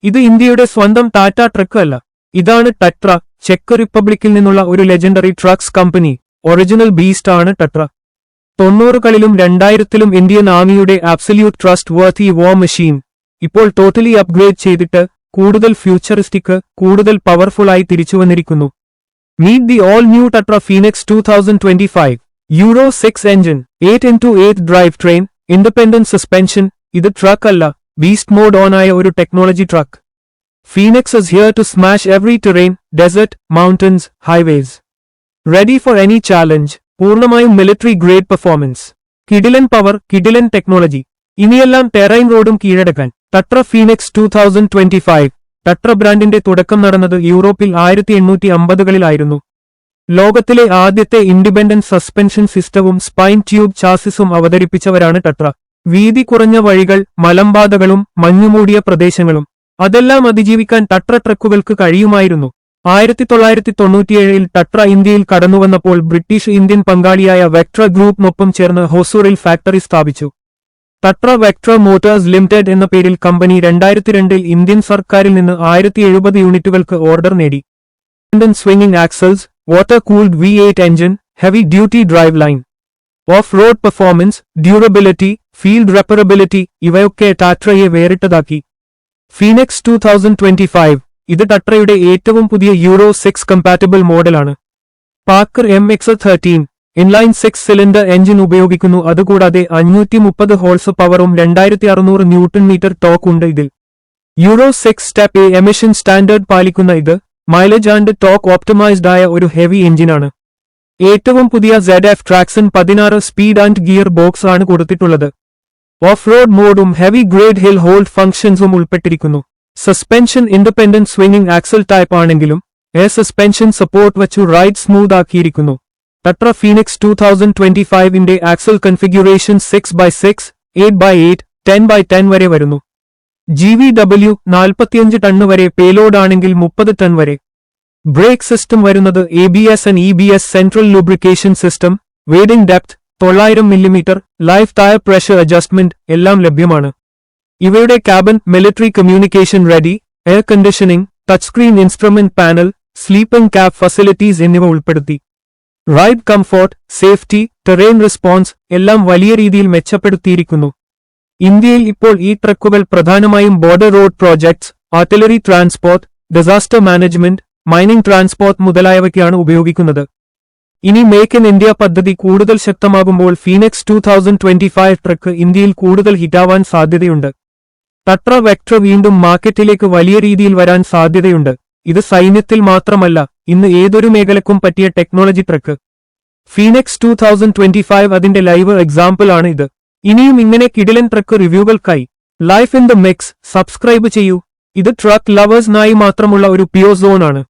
ഇത് ഇന്ത്യയുടെ സ്വന്തം ടാറ്റ ട്രക്ക് അല്ല. ഇതാണ് ടട്ര. ചെക്ക് റിപ്പബ്ലിക്കിൽ നിന്നുള്ള ഒരു legendary trucks company. Original beast ആണ് ടട്ര. 90കളിലും 2000ത്തിലും ഇന്ത്യൻ ആർമിയുടെ ആബ്സല്യൂട്ട് ട്രസ്റ്റ് വർത്തി വാർ മെഷീൻ. ഇപ്പോൾ ടോട്ടലി അപ്ഗ്രേഡ് ചെയ്തിട്ട് കൂടുതൽ ഫ്യൂച്ചറിസ്റ്റിക്, കൂടുതൽ പവർഫുൾ ആയി തിരിച്ചുവന്നിരിക്കുന്നു. Meet the all-new Tatra Phoenix 2025. Euro 6 engine, 8x8 drivetrain, independent suspension. ഇത് ട്രക്ക് അല്ല, ബീസ്റ്റ് മോഡ് ഓൺ ആയ ഒരു technology truck. Phoenix is here to smash every terrain, desert, mountains, highways. Ready for any challenge. പൂർണ്ണമായും military grade performance. കിടിലൻ power, കിടിലൻ technology. ഇനിയെല്ലാം terrain റോഡും കീഴടക്കാൻ. Tatra Phoenix 2025. Tatra ബ്രാൻഡിന്റെ തുടക്കം നടന്നത് യൂറോപ്പിൽ 1850കളിലായിരുന്നു. ലോകത്തിലെ ആദ്യത്തെ ഇൻഡിപെൻഡന്റ് സസ്പെൻഷൻ സിസ്റ്റവും സ്പൈൻ ട്യൂബ് ചാസിസും അവതരിപ്പിച്ചവരാണ് ടട്ര. വീതി കുറഞ്ഞ വഴികൾ, മലമ്പാതകളും മഞ്ഞുമൂടിയ പ്രദേശങ്ങളും അതെല്ലാം അതിജീവിക്കാൻ ടട്ര ട്രക്കുകൾക്ക് കഴിയുമായിരുന്നു. 1997ൽ ടട്ര ഇന്ത്യയിൽ കടന്നുവന്നപ്പോൾ ബ്രിട്ടീഷ് ഇന്ത്യൻ പങ്കാളിയായ വെക്ട്ര ഗ്രൂപ്പിനൊപ്പം ചേർന്ന് ഹൊസൂറിൽ ഫാക്ടറി സ്ഥാപിച്ചു. ടട്ര വെക്ട്ര മോട്ടോഴ്സ് ലിമിറ്റഡ് എന്ന പേരിൽ കമ്പനി 2002ൽ ഇന്ത്യൻ സർക്കാരിൽ നിന്ന് 1070 യൂണിറ്റുകൾക്ക് ഓർഡർ നേടി. Swinging axles, water cooled V8 engine, heavy duty drive line, off road performance, durability, field repairability ഇവയൊക്കെ ടാട്രയെ വേറിട്ടതാക്കി. ഫീനിക്സ് 2025. ഇത് ടട്രയുടെ ഏറ്റവും പുതിയ യൂറോ 6 കമ്പാറ്റബിൾ മോഡലാണ്. Paccar MX-13 inline 6 cylinder engine ഉപയോഗിക്കുന്നു. അതുകൂടാതെ 530 ഹോഴ്സ് പവറും 2600 ന്യൂട്ടൺ മീറ്റർ ടോക്ക് ഉണ്ട് ഇതിൽ. Euro 6 step A emission standard പാലിക്കുന്ന ഇത് മൈലേജ് ആൻഡ് ടോക്ക് ഓപ്റ്റിമൈസ്ഡ് ആയ ഒരു ഹെവി എഞ്ചിനാണ്. ഏറ്റവും പുതിയ ZF Traxon 16 speed and gear box ആണ് കൊടുത്തിട്ടുള്ളത്. ഓഫ് റോഡ് മോഡും ഹെവി ഗ്രേഡ് ഹിൽ ഹോൾഡ് ഫംഗ്ഷൻസും ഉൾപ്പെട്ടിരിക്കുന്നു. Suspension independent swinging axle type ആണെങ്കിലും എയർ സസ്പെൻഷൻ സപ്പോർട്ട് വച്ചു റൈഡ് സ്മൂത്ത് ആക്കിയിരിക്കുന്നു. ടട്ര ഫീനിക്സ് 2025ന്റെ axle configuration 6x6, 8x8, 10x10 വരെ വരുന്നു. GVW 45 ടൺ വരെ പേലോഡ് ആണെങ്കിൽ 30 ടൺ വരെ. ബ്രേക്ക് സിസ്റ്റം വരുന്നത് ABS and EBS central lubrication system, wading depth 900 mm, life tyre pressure adjustment എല്ലാം ലഭ്യമാണ്. ഇവയുടെ cabin military communication ready, air conditioning, touch screen instrument panel, sleeping cab facilities എന്നിവ ഉൾപ്പെടുത്തി. Ride comfort, safety, terrain response എല്ലാം വലിയ രീതിയിൽ മെച്ചപ്പെടുത്തിയിരിക്കുന്നു. ഇന്ത്യയിൽ ഇപ്പോൾ ഈ ട്രക്കുകൾ പ്രധാനമായും border road projects, artillery transport, disaster management, mining transport മുതലായവയ്ക്കാണ് ഉപയോഗിക്കുന്നത്. ഇനി മേക്ക് ഇൻ ഇന്ത്യ പദ്ധതി കൂടുതൽ ശക്തമാകുമ്പോൾ ഫീനിക്സ് 2025 ട്രക്ക് ഇന്ത്യയിൽ കൂടുതൽ ഹിറ്റാവാൻ സാധ്യതയുണ്ട്. ടട്ര വെക്ട്ര വീണ്ടും മാർക്കറ്റിലേക്ക് വലിയ രീതിയിൽ വരാൻ സാധ്യതയുണ്ട്. ഇത് സൈന്യത്തിൽ മാത്രമല്ല, ഇന്ന് ഏതൊരു മേഖലക്കും പറ്റിയ ടെക്നോളജി ട്രക്ക്. ഫീനിക്സ് 2025 അതിന്റെ ലൈവ് എക്സാമ്പിൾ ആണ് ഇത്. ഇനിയും ഇങ്ങനെ കിടിലൻ ട്രക്ക് റിവ്യൂകൾക്കായി life in the mix subscribe ചെയ്യൂ. ഇത് ട്രക്ക് ലവേഴ്സിനായി മാത്രമുള്ള ഒരു പ്യൂർ സോൺ ആണ്.